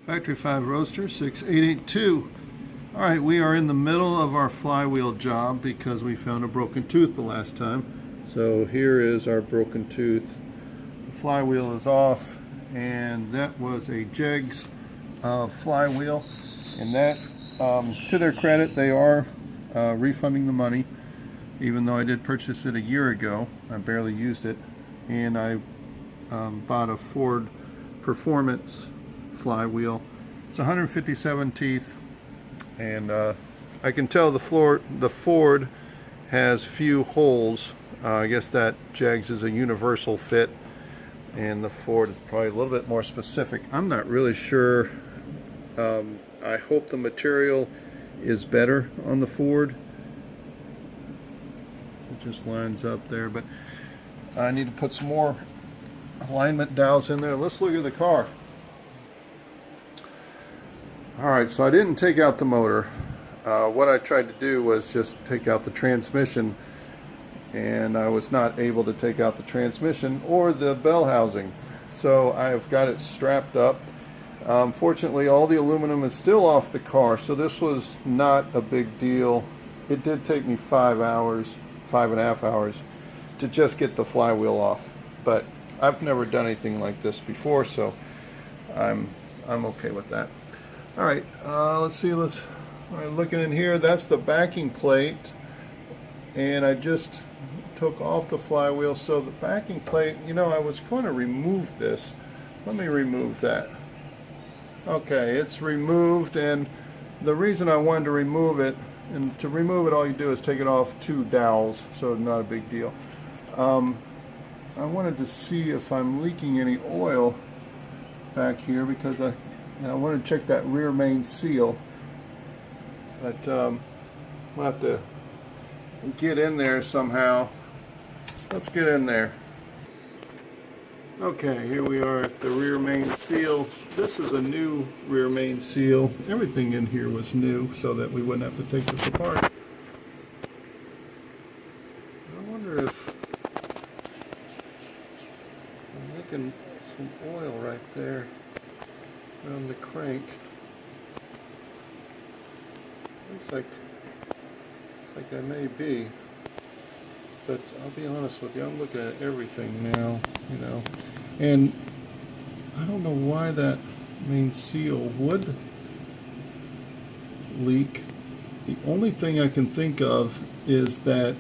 Factory 5 Roadster 6882. Alright, we are in the middle of our flywheel job because we found a broken tooth the last time. So here is our broken tooth. The flywheel is off, and that was a Jegs flywheel. And that, to their credit, they are refunding the money, even though I did purchase it a year ago. I barely used it. And I bought a Ford Performance flywheel. It's 157 teeth, and I can tell the Ford has few holes. I guess that Jegs is a universal fit, and the Ford is probably a little bit more specific. I'm not really sure. I hope the material is better on the Ford. It just lines up there, but I need to put some more alignment dowels in there. Let's look at the car. Alright, so I didn't take out the motor. What I tried to do was just take out the transmission, and I was not able to take out the transmission or the bell housing. So I've got it strapped up. Fortunately, all the aluminum is still off the car, so this was not a big deal. It did take me 5.5 hours to just get the flywheel off. But I've never done anything like this before, so I'm okay with that. Alright, let's see, looking in here, that's the backing plate, and I just took off the flywheel. So the backing plate, you know, I was going to remove this. Let me remove that. Okay, it's removed, and the reason I wanted to remove it, and to remove it all you do is take it off 2 dowels, so not a big deal. I wanted to see if I'm leaking any oil back here, because I want to check that rear main seal, but we'll have to get in there somehow. Let's get in there. Okay, here we are at the rear main seal. This is a new rear main seal. Everything in here was new so that we wouldn't have to take this apart. I wonder if I'm making some oil right there around the crank. Looks like I may be, but I'll be honest with you, I'm looking at everything now, you know, and I don't know why that main seal would leak. The only thing I can think of is that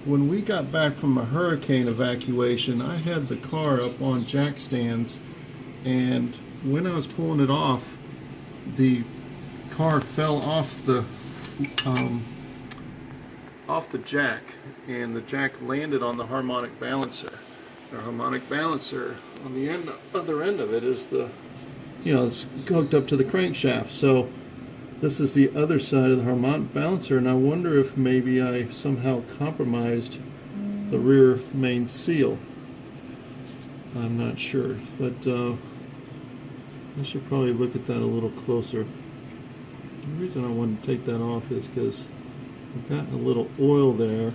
when we got back from a hurricane evacuation, I had the car up on jack stands, and when I was pulling it off, the car fell off the jack, and the jack landed on the harmonic balancer. The harmonic balancer on the other end of it is it's hooked up to the crankshaft. So this is the other side of the harmonic balancer, and I wonder if maybe I somehow compromised the rear main seal. I'm not sure, but I should probably look at that a little closer. The reason I wanted to take that off is because I've gotten a little oil there.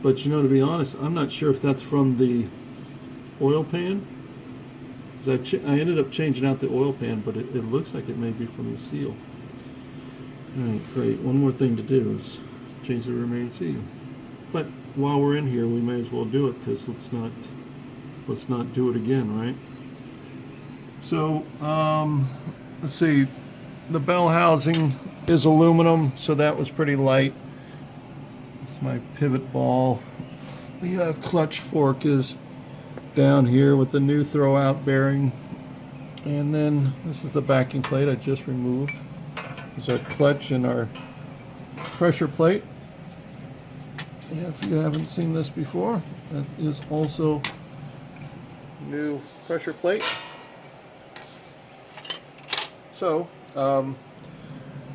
But you know, to be honest, I'm not sure if that's from the oil pan. I ended up changing out the oil pan, but it looks like it may be from the seal. Alright, great. One more thing to do is change the rear main seal. But while we're in here, we may as well do it, because let's not do it again, right? So, let's see. The bell housing is aluminum, so that was pretty light. This is my pivot ball. The clutch fork is down here with the new throwout bearing. And then this is the backing plate I just removed. This is our clutch and our pressure plate. If you haven't seen this before, that is also new pressure plate. So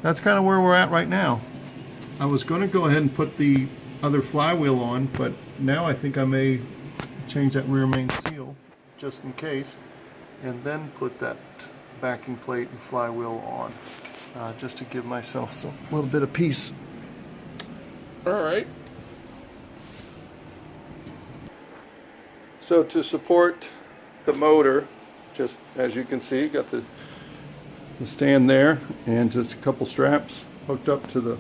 that's kind of where we're at right now. I was going to go ahead and put the other flywheel on, but now I think I may change that rear main seal just in case, and then put that backing plate and flywheel on, just to give myself a little bit of peace. Alright. So to support the motor, just as you can see, got the stand there and just a couple straps hooked up to the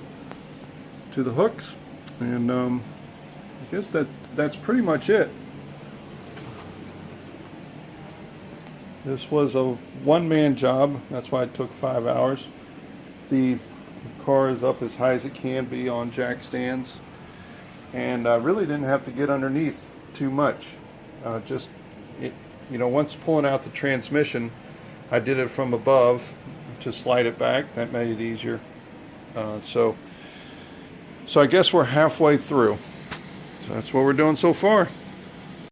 hooks, and I guess that's pretty much it. This was a one-man job, that's why it took 5 hours. The car is up as high as it can be on jack stands, and I really didn't have to get underneath too much. Just it, once pulling out the transmission, I did it from above to slide it back. That made it easier. So I guess we're halfway through. So that's what we're doing so far.